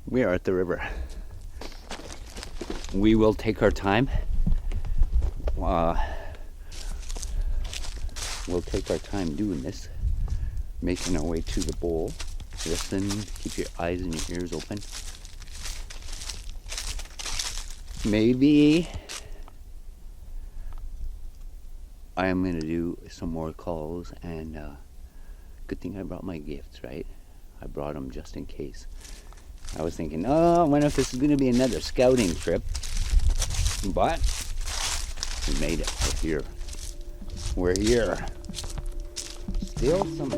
We are at the river. We will take our time. We'll take our time doing this, making our way to the bowl. Listen, keep your eyes and your ears open. Maybe I am going to do some more calls, and good thing I brought my gifts, right? I brought them just in case. I was thinking, oh, I wonder if this is going to be another scouting trip. But we made it. We're here. We're here. Still some...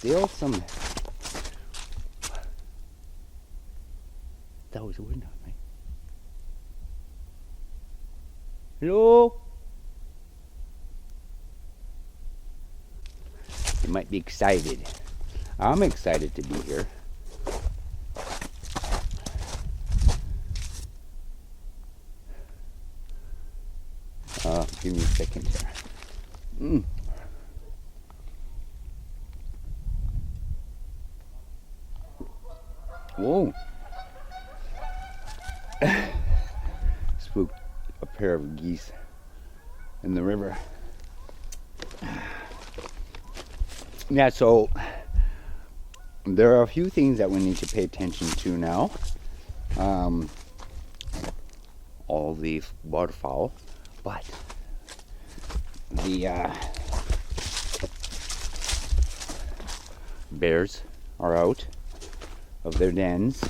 Still some... That was a window, right? Hello? You might be excited. I'm excited to be here. Give me a second here. Whoa. Spooked a pair of geese in the river. Yeah, so there are a few things that we need to pay attention to now. All the waterfowl, but the bears are out of their dens.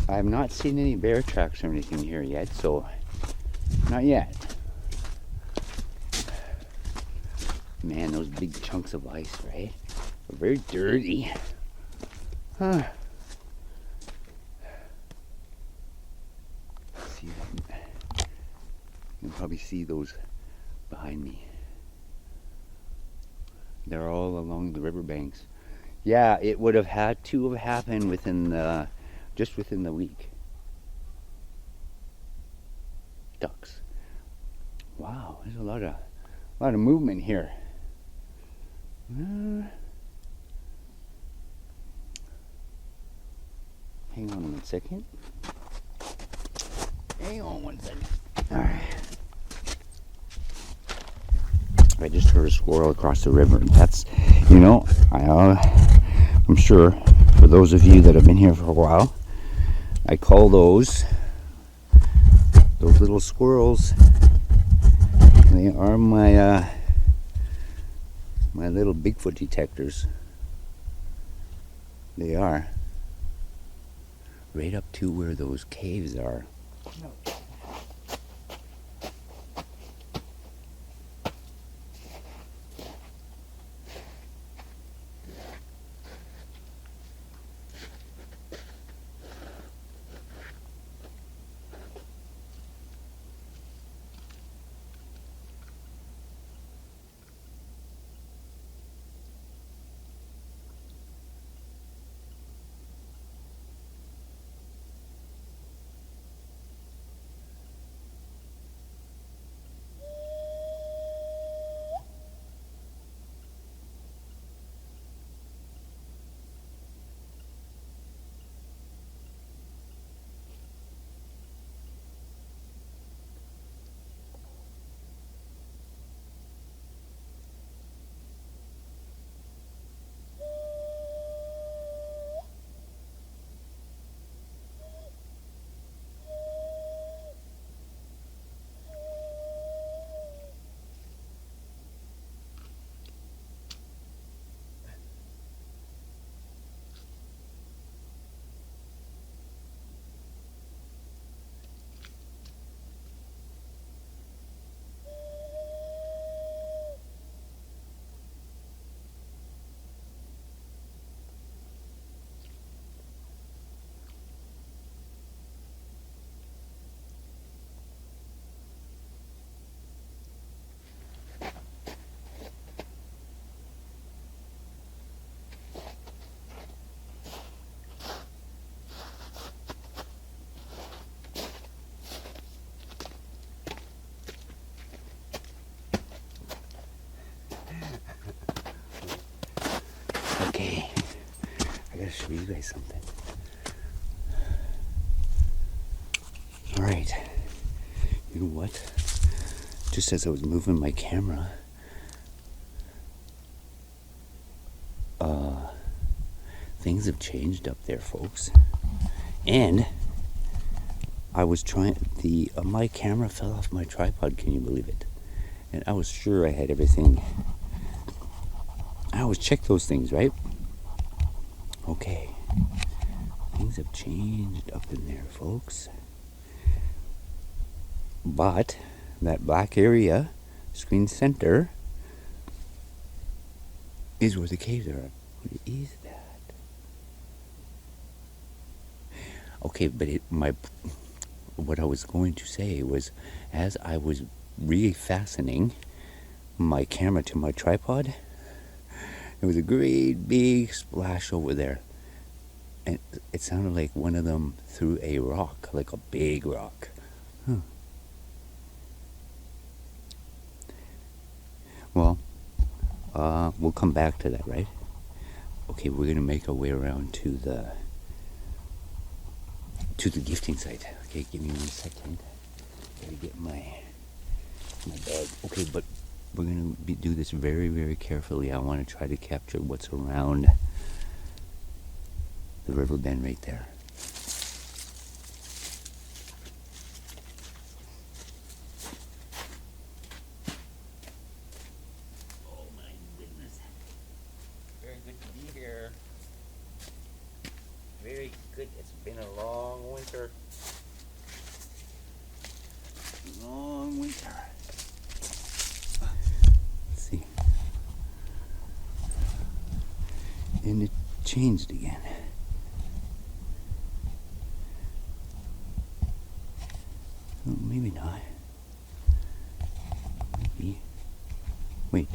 I have not seen any bear tracks or anything here yet, so not yet. Man, those big chunks of ice, right? They're very dirty. Huh. See that? You can probably see those behind me. They're all along the riverbanks. Yeah, it would have had to have happened within just within the week. Ducks. Wow, there's a lot of movement here. Hang on 1 second. Hang on 1 second. All right. I just heard a squirrel across the river, and that's, you know, I'm sure for those of you that have been here for a while, I call those little squirrels. They are my my little Bigfoot detectors. They are right up to where those caves are. Okay, I gotta show you guys something. Alright, you know what? Just as I was moving my camera, things have changed up there, folks. And I was trying, my camera fell off my tripod, can you believe it? And I was sure I had everything. I always check those things, right? Okay, things have changed up in there, folks. But that black area, screen center, is where the caves are. What is that? Okay, but what I was going to say was, as I was refastening my camera to my tripod, there was a great big splash over there. And it sounded like one of them threw a rock, like a big rock. Well, we'll come back to that, right? Okay, we're gonna make our way around to the gifting site. Okay, give me 1 second. Gotta get my bag. Okay, but we're gonna do this very, very carefully. I want to try to capture what's around the river bend right there. Oh my goodness. Very good to be here. Very good. It's been a long winter. Long winter. Let's see. And it changed again. Oh, maybe not. Maybe. Wait.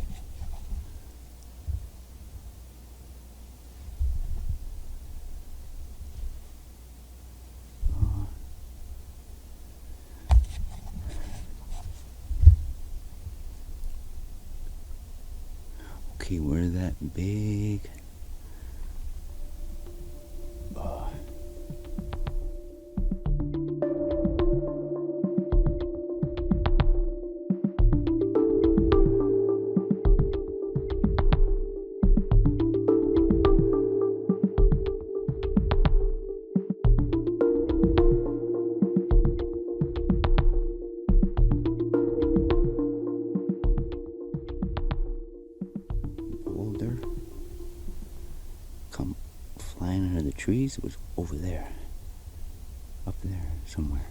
Okay, where that big boulder come flying under the trees was over there. Up there somewhere.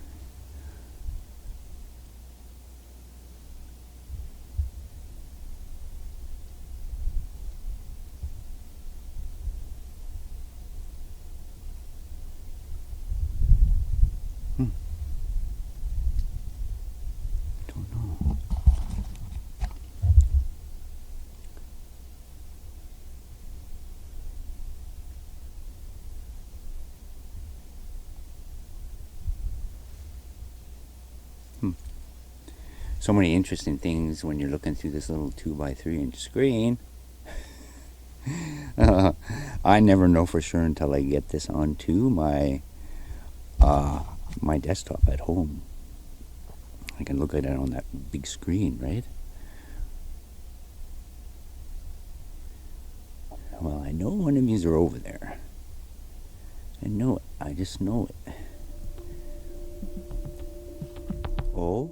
Don't know. So many interesting things when you're looking through this little 2x3-inch screen. I never know for sure until I get this onto my my desktop at home. I can look at it on that big screen, right? Well, I know one of these are over there. I know it. I just know it. Oh.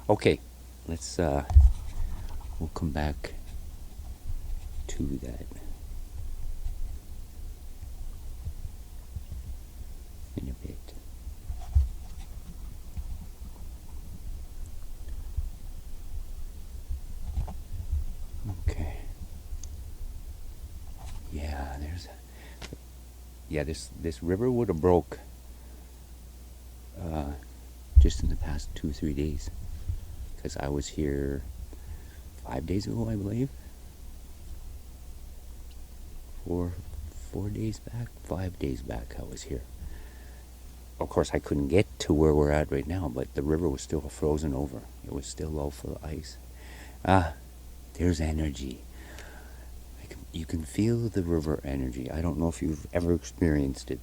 Okay, let's we'll come back to that in a bit. there's, yeah, this river would have broke just in the past 2-3 days, because I was here 5 days ago, I believe. 4 days back, 5 days back, I was here. Of course, I couldn't get to where we're at right now, but the river was still frozen over. It was still all full of ice. There's energy. You can feel the river energy. I don't know if you've ever experienced it,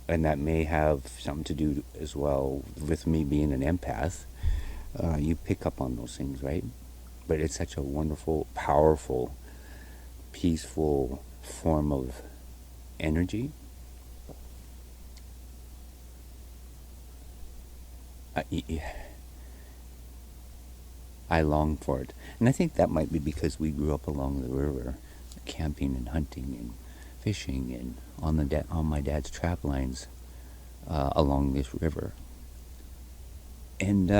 and that may have something to do as well with me being an empath. You pick up on those things, right? But it's such a wonderful, powerful, peaceful form of energy. I long for it. And I think that might be because we grew up along the river, camping and hunting and fishing and on my dad's trap lines along this river. And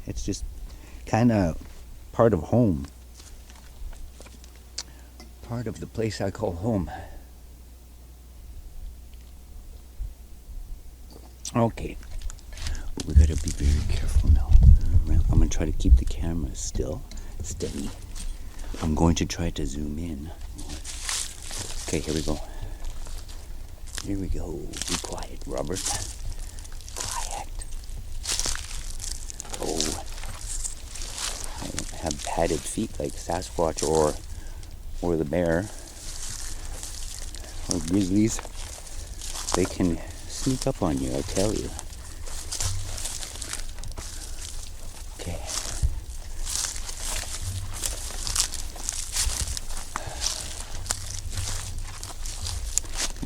it's just kind of part of home. Part of the place I call home. Okay. We gotta be very careful now. I'm gonna try to keep the camera steady. I'm going to try to zoom in. Okay, here we go. Here we go. Be quiet, Robert. Quiet. Oh, I don't have padded feet like Sasquatch or the bear or grizzlies. They can sneak up on you, I tell you. Okay.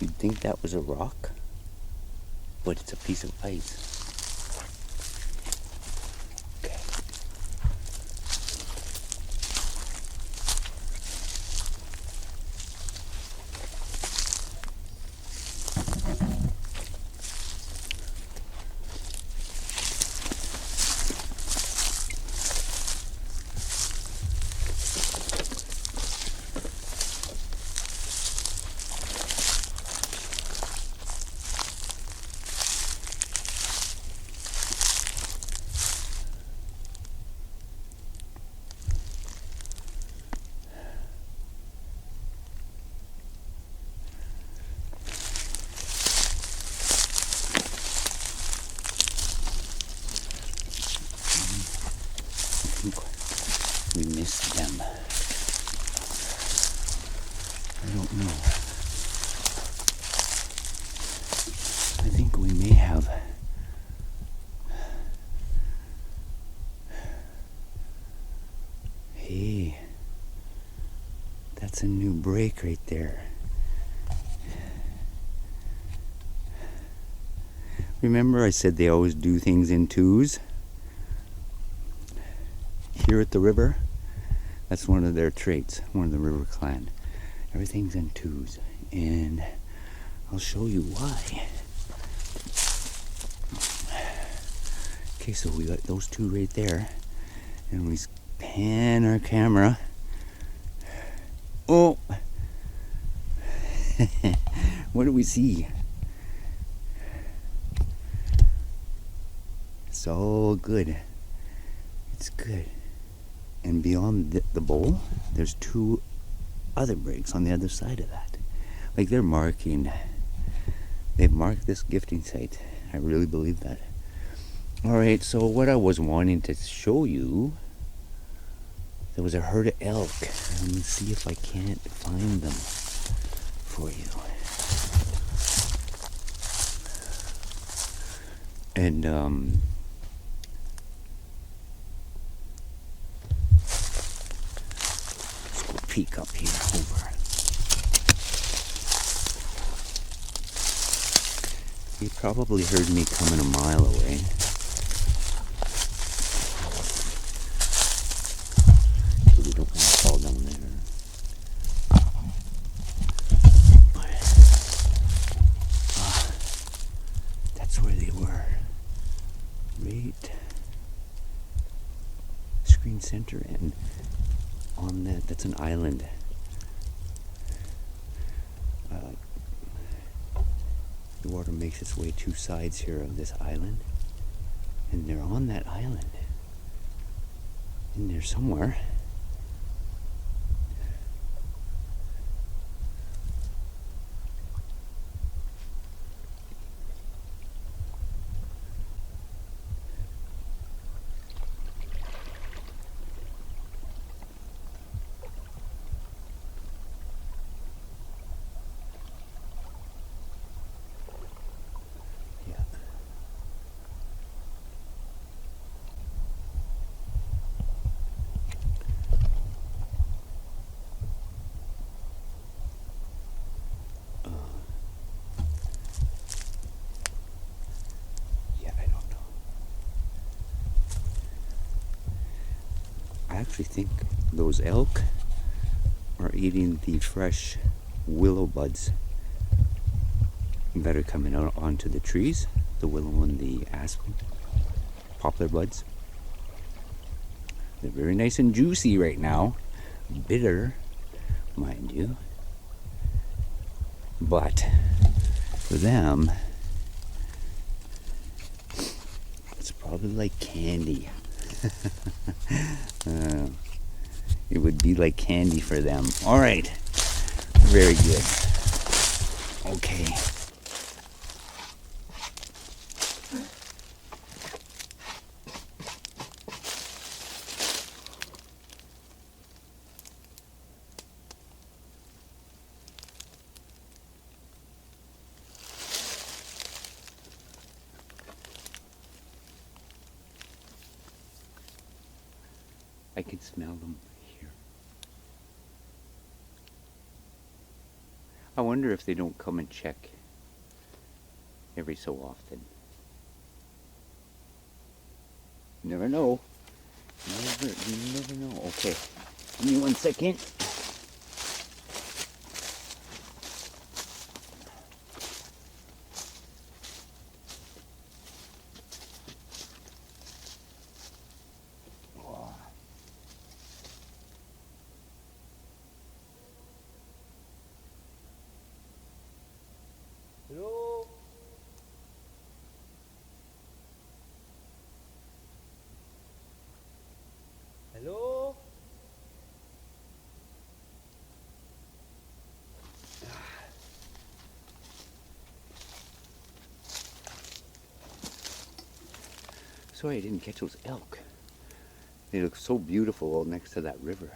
You'd think that was a rock, but it's a piece of ice. Okay. We missed them. I don't know. I think we may have. Hey, that's a new break right there. Remember I said they always do things in twos? Here at the river, that's one of their traits, one of the river clan. Everything's in twos, and I'll show you why. Okay, so we got those two right there, and we pan our camera. Oh! What do we see? It's all good. It's good. And beyond the bowl, there's two other breaks on the other side of that. Like they've marked this gifting site. I really believe that. Alright, so what I was wanting to show you, there was a herd of elk. Let me see if I can't find them for you. And peek up here over. You probably heard me coming a mile away. So we don't want to fall down there. That's where they were. Right. Screen center and on that's an island. The water makes its way two sides here of this island, and they're on that island in there somewhere. I actually think those elk are eating the fresh willow buds that are coming out onto the trees, the willow and the aspen, poplar buds. They're very nice and juicy right now, bitter, mind you, but for them, it's probably like candy. It would be like candy for them. All right, very good. Okay. I can smell them here. I wonder if they don't come and check every so often. Never know. You never know. Okay, give me 1 second. Hello? Hello? Sorry I didn't catch those elk. They look so beautiful next to that river.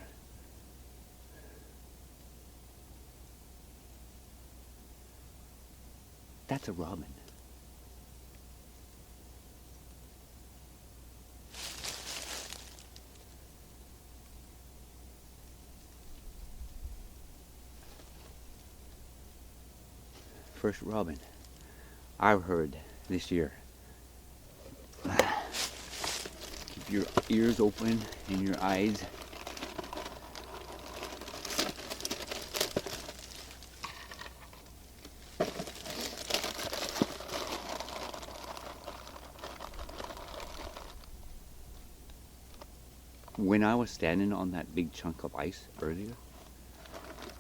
That's a robin. First robin I've heard this year. Keep your ears open and your eyes. When I was standing on that big chunk of ice earlier,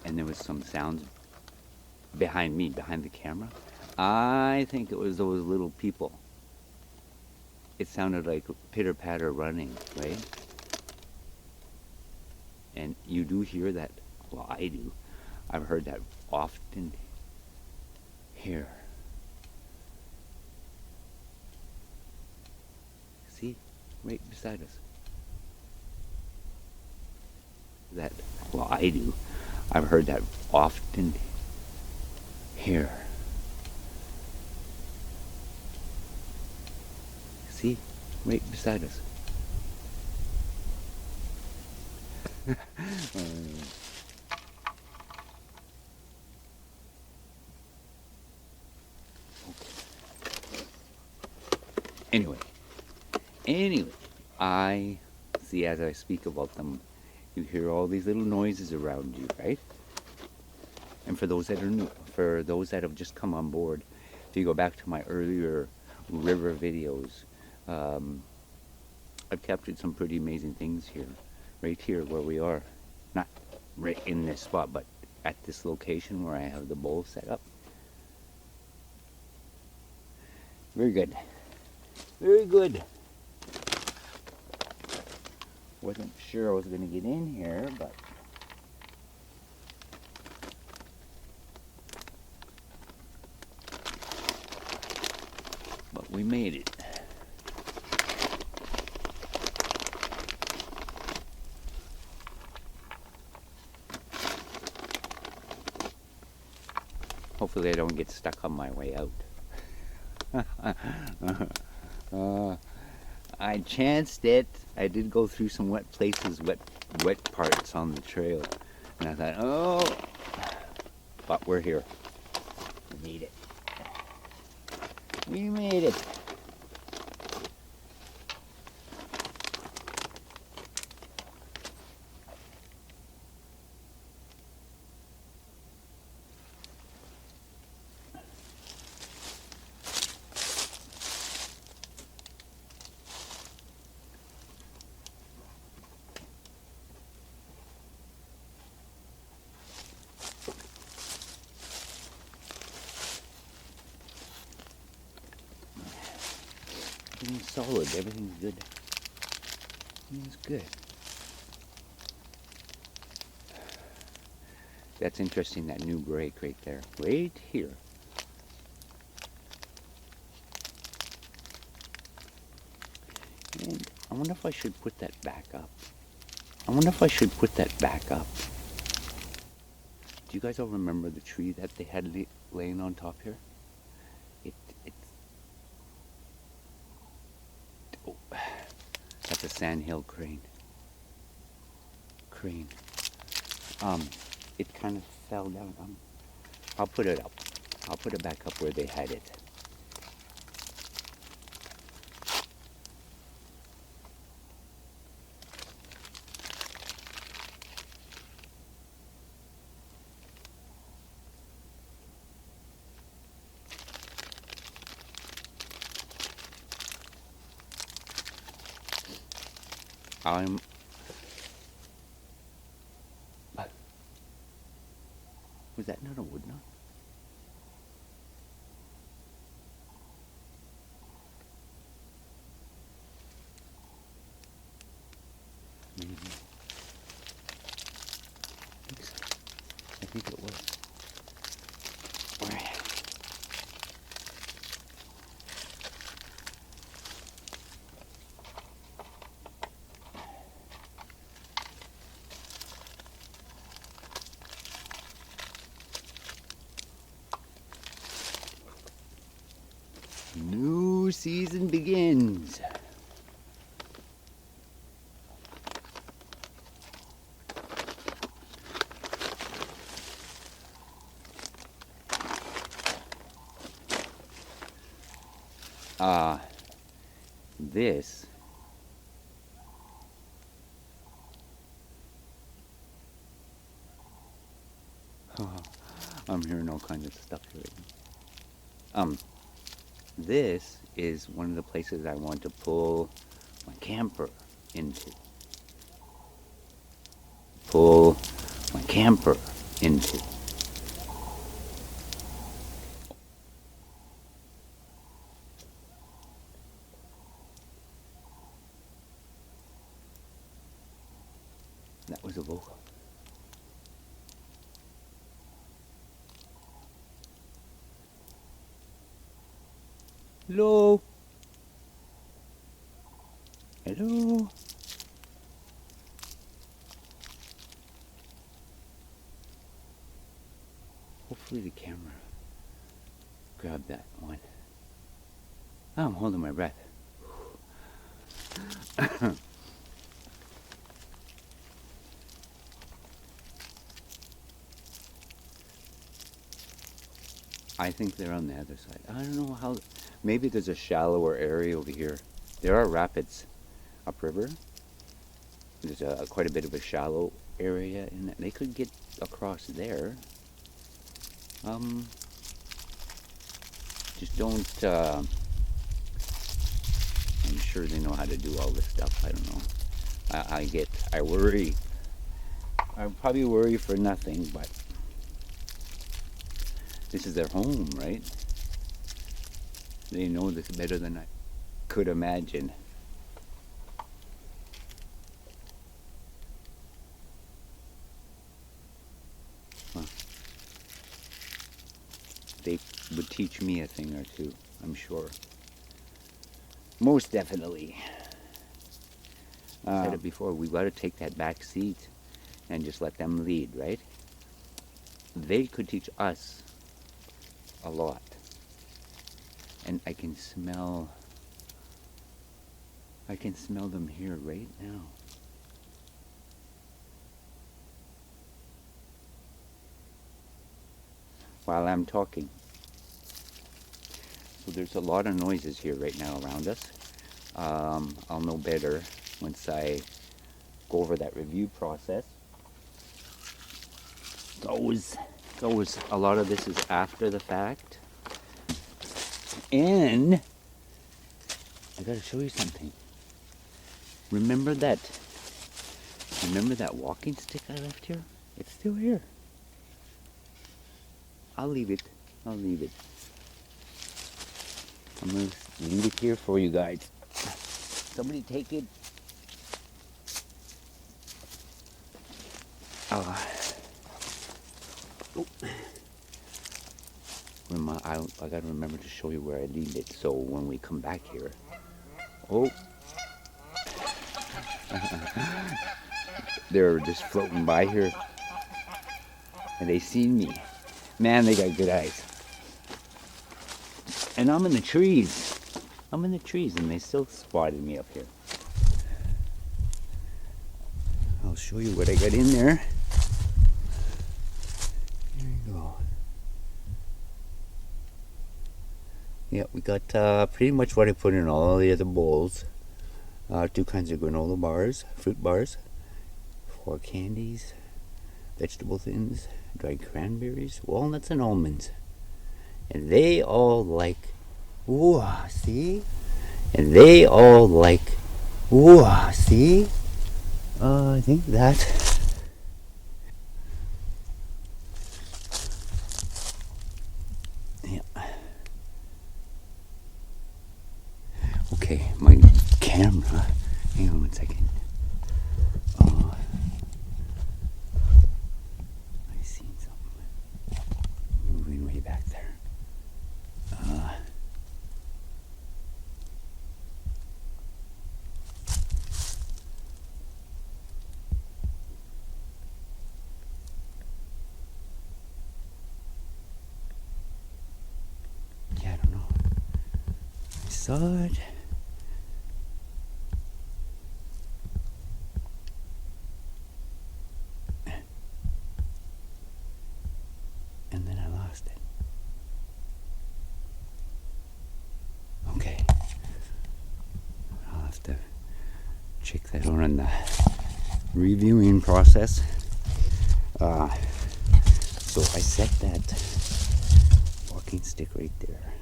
and there was some sounds behind me, behind the camera, I think it was those little people. It sounded like pitter-patter running, right? And you do hear that, well, I do. I've heard that often here. See, right beside us. That, well, I do. I've heard that often here. See, right beside us. Anyway, I see as I speak about them, you hear all these little noises around you, right? And for those that are new, for those that have just come on board, if you go back to my earlier river videos, I've captured some pretty amazing things here, right here where we are. Not right in this spot, but at this location where I have the bowl set up. Very good. Very good. Wasn't sure I was going to get in here, but we made it. Hopefully I don't get stuck on my way out. I chanced it. I did go through some wet places, wet parts on the trail. And I thought, oh, but we're here. We made it. We made it. Everything's solid, everything's good. Everything's good. That's interesting, that new break right there. Right here. And I wonder if I should put that back up. I wonder if I should put that back up. Do you guys all remember the tree that they had laying on top here? Oh, that's a sandhill crane. It kind of fell down. I'll put it up. I'll put it back up where they had it. Was that not a wood knot? Maybe. I think it was. Where? New season begins. This I'm hearing all kinds of stuff here. This is one of the places I want to pull my camper into. Pull my camper into. That was a vocal. Hello? Hello? Hopefully the camera grabbed that one. Oh, I'm holding my breath. I think they're on the other side. I don't know how. Maybe there's a shallower area over here. There are rapids upriver. There's quite a bit of a shallow area in that. They could get across there. Just don't. I'm sure they know how to do all this stuff. I don't know. I worry. I probably worry for nothing, but This is their home, right? They know this better than I could imagine. Huh. They would teach me a thing or two, I'm sure. Most definitely. I said it before, we got to take that back seat and just let them lead, right? They could teach us a lot. And I can smell them here right now. While I'm talking. So there's a lot of noises here right now around us. I'll know better once I go over that review process. A lot of this is after the fact. And I gotta show you something. Remember that walking stick I left here? It's still here. I'll leave it. I'm gonna leave it here for you guys. Somebody take it. Oh. I gotta remember to show you where I leave it, so when we come back here. Oh. They're just floating by here. And they seen me. Man, they got good eyes. And I'm in the trees. And they still spotted me up here. I'll show you what I got in there. Here you go. Yeah, we got pretty much what I put in all the other bowls. 2 kinds of granola bars, fruit bars, 4 candies, vegetable thins, dried cranberries, walnuts, and almonds. And they all like, ooh, see? And they all like, ooh, see? I think that. Yeah. Okay, my camera. Hang on 1 second. Oh, I seen something moving way back there. Yeah, I don't know. I saw it. And then I lost it. Okay. I'll have to check that out on the reviewing process. So I set that walking stick right there.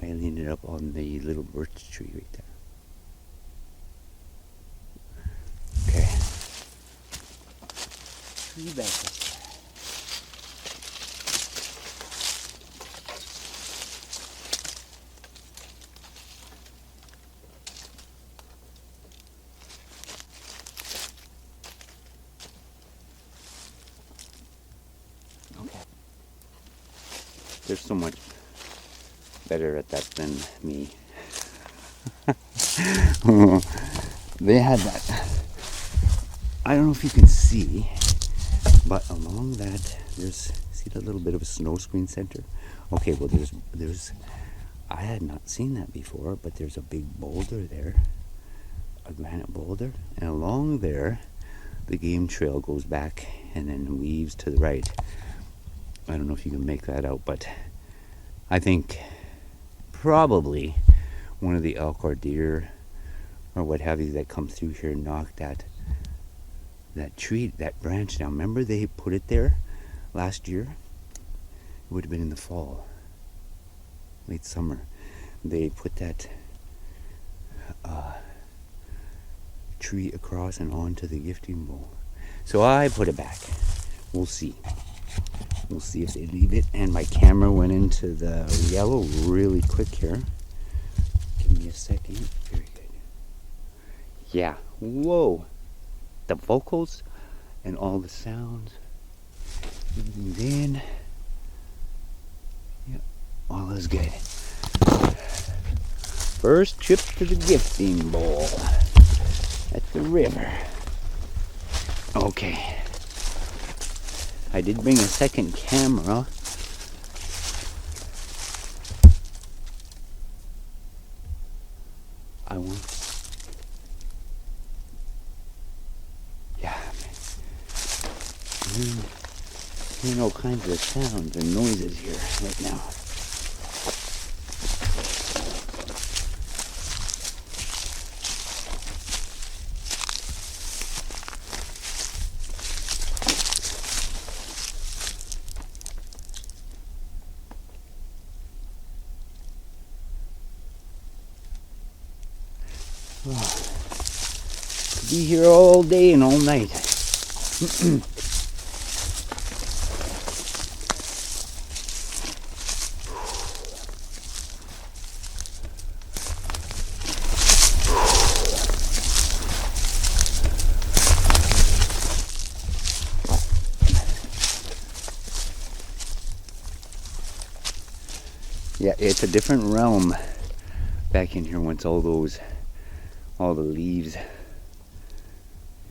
I leaned it up on the little birch tree right there. Okay. Tree back up there. Okay. They're so much better at that than me. They had that. I don't know if you can see, but along that, there's, see that little bit of a snow screen center? Okay, well there's, I had not seen that before, but there's a big boulder there, a granite boulder, and along there, the game trail goes back and then weaves to the right. I don't know if you can make that out, but I think probably one of the elk or deer or what have you that come through here knocked that tree, that branch down. Remember they put it there last year? It would have been in the fall, late summer. They put that tree across and onto the gifting bowl. So I put it back. we'll see. We'll see if they leave it. And my camera went into the yellow really quick here. Give me a second. Very good. Yeah. Whoa. The vocals and all the sounds. Then, yeah, all is good. First trip to the gifting bowl at the river. Okay. I did bring a second camera. I want. Yeah. Hearing all kinds of sounds and noises here right now. Could be here all day and all night. Yeah, it's a different realm back in here once all the leaves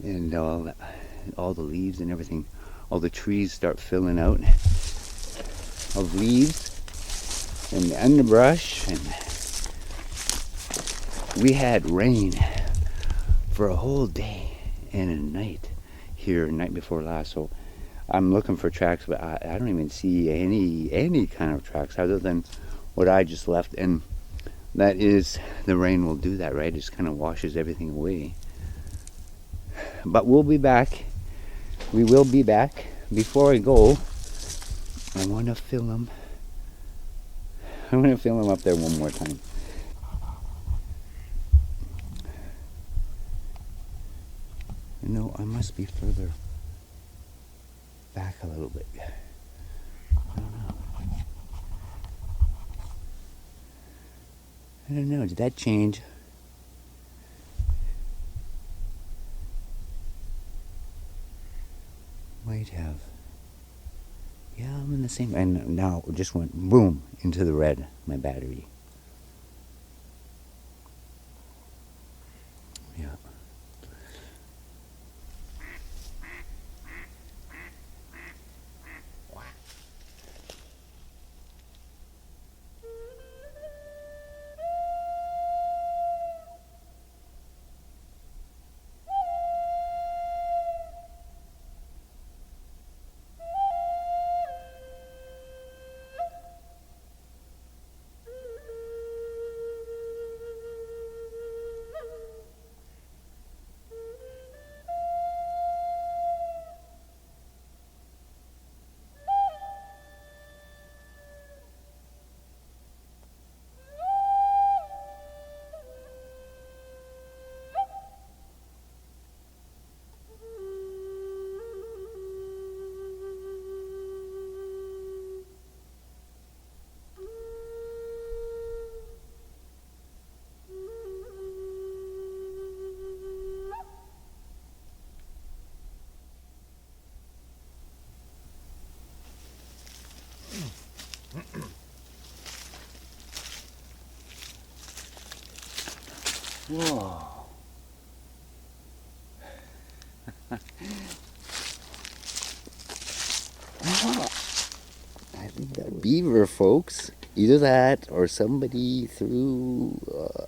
and all the leaves and everything, all the trees start filling out of leaves and the underbrush. And we had rain for a whole day and a night here, night before last. So I'm looking for tracks, but I don't even see any kind of tracks other than what I just left. And that is, the rain will do that, right? It just kind of washes everything away. But we'll be back. We will be back. Before I go, I want to film. I want to film up there one more time. No, I must be further back a little bit. I don't know, did that change? Might have. Yeah, I'm in the same, and now it just went boom into the red, my battery. Yeah. Whoa. I think that beaver, folks. Either that or somebody threw a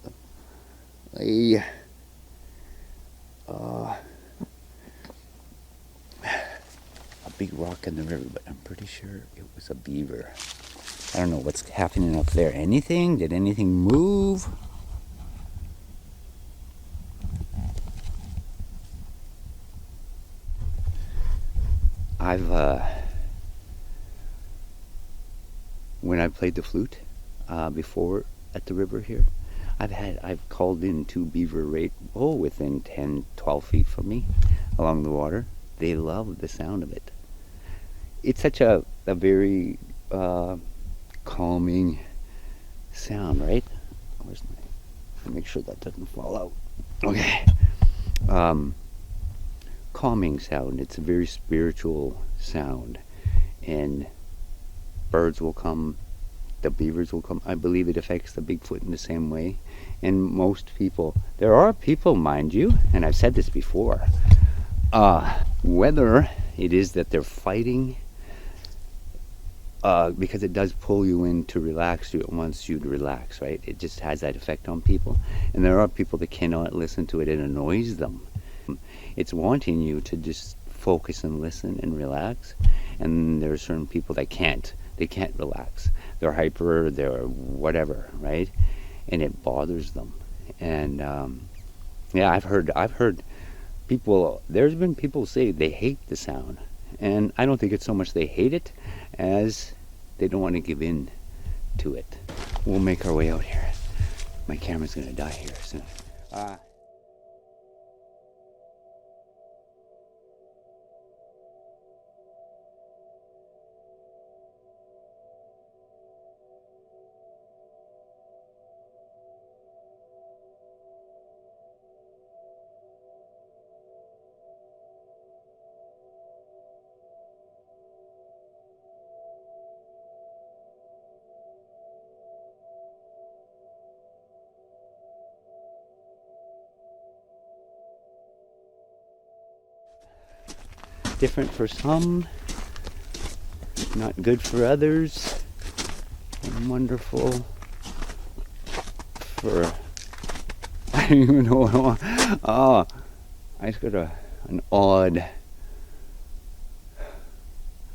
big rock in the river, but I'm pretty sure it was a beaver. I don't know what's happening up there. Anything? Did anything move? When I played the flute before at the river here, I've called in 2 beaver within 10, 12 feet from me along the water. They love the sound of it. it's such a very calming sound, right? Where's my, make sure that doesn't fall out. Okay. Calming sound. It's a very spiritual sound, and birds will come, the beavers will come. I believe it affects the Bigfoot in the same way. And most people, there are people, mind you, and I've said this before, whether it is that they're fighting, because it does pull you in to relax you, it wants you to relax, right? It just has that effect on people. And there are people that cannot listen to it, it annoys them. It's wanting you to just focus and listen and relax. And there are certain people that can't. They can't relax. They're hyper, they're whatever, right? And it bothers them. And yeah, I've heard people, there's been people say they hate the sound. And I don't think it's so much they hate it as they don't want to give in to it. We'll make our way out here. My camera's gonna die here soon. Different for some, not good for others, and wonderful for, I don't even know what I just got an odd,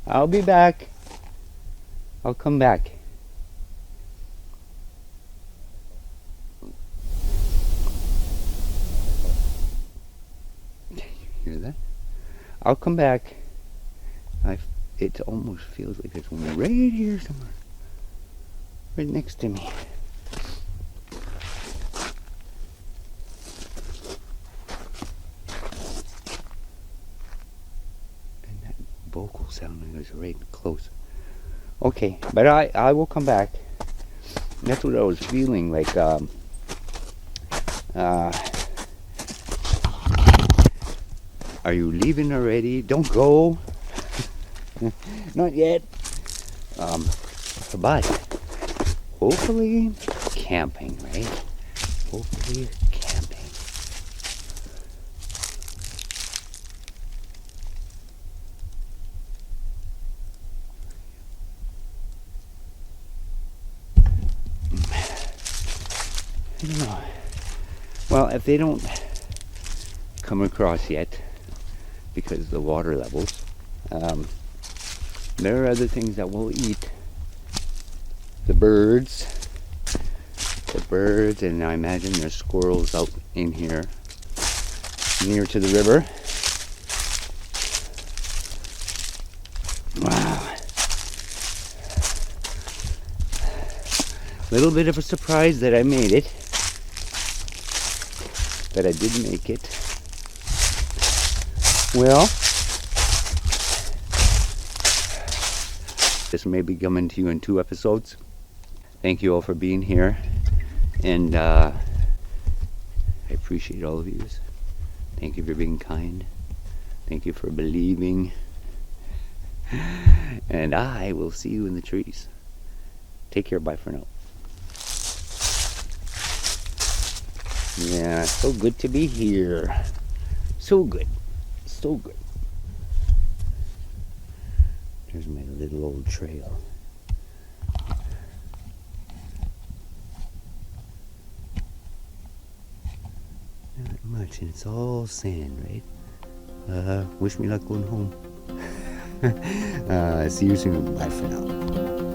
I'll be back, I'll come back. Can you hear that? I'll come back. It almost feels like there's one right here somewhere. Right next to me. And that vocal sound is right close. Okay, but I will come back. That's what I was feeling like. Are you leaving already? Don't go. Not yet. But hopefully camping, right? Hopefully camping. I don't know. Well, if they don't come across yet, because of the water levels, there are other things that we'll eat. The birds, and I imagine there's squirrels out in here near to the river. Wow. Little bit of a surprise that I made it, that I did make it. Well, this may be coming to you in 2 episodes. Thank you all for being here, and I appreciate all of you. Thank you for being kind. Thank you for believing. And I will see you in the trees. Take care. Bye for now. Yeah, so good to be here. So good. So good. There's my little old trail. Not much, and it's all sand, right? Wish me luck going home. See you soon. Bye for now.